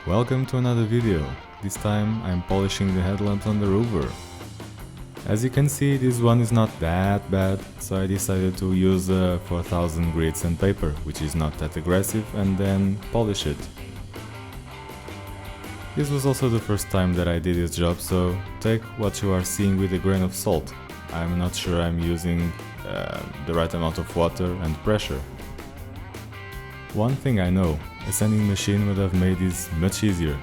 Welcome to another video. This time I'm polishing the headlamps on the Rover. As you can see, this one is not that bad, so I decided to use a 4000 grit sandpaper, which is not that aggressive, and then polish it. This was also the first time that I did this job, so take what you are seeing with a grain of salt. I'm not sure I'm using the right amount of water and pressure. One thing I know, a sanding machine would have made this much easier.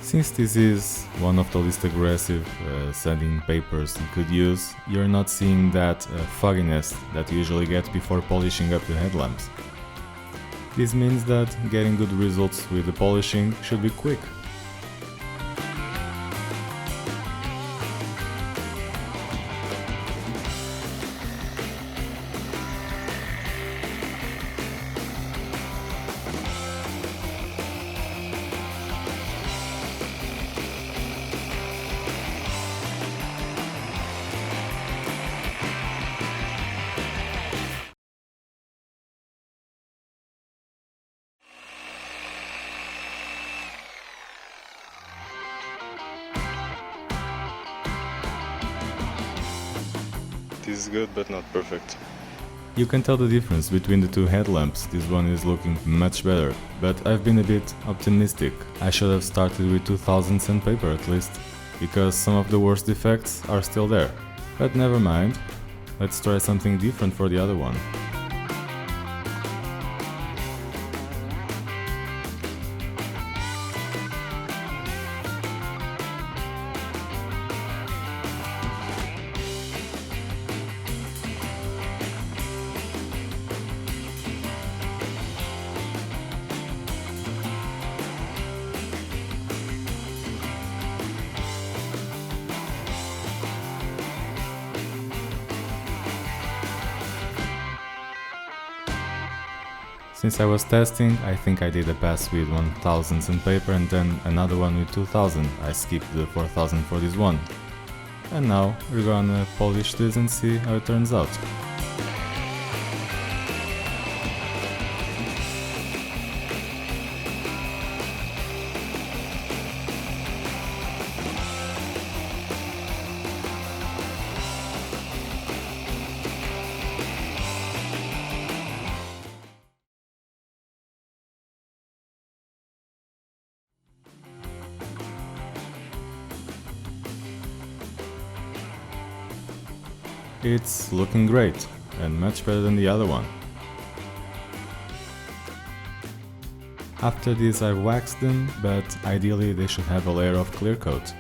Since this is one of the least aggressive sanding papers you could use, you're not seeing that fogginess that you usually get before polishing up the headlamps. This means that getting good results with the polishing should be quick. This is good but not perfect. You can tell the difference between the two headlamps. This one is looking much better, but I've been a bit optimistic. I should have started with 2000 sandpaper at least, because some of the worst defects are still there. But never mind, let's try something different for the other one. Since I was testing, I think I did a pass with 1000 sandpaper and then another one with 2000. I skipped the 4000 for this one. And now we're gonna polish this and see how it turns out. It's looking great, and much better than the other one. After this I waxed them, but ideally they should have a layer of clear coat.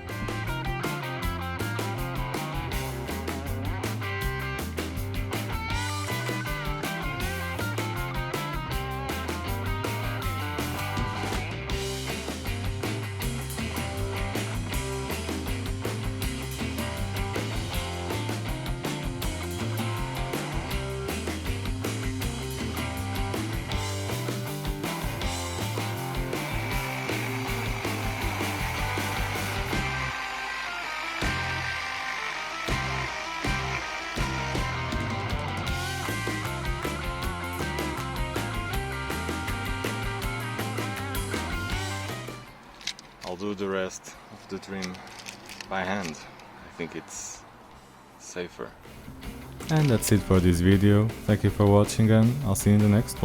I'll do the rest of the trim by hand. I think it's safer. And that's it for this video. Thank you for watching and I'll see you in the next one.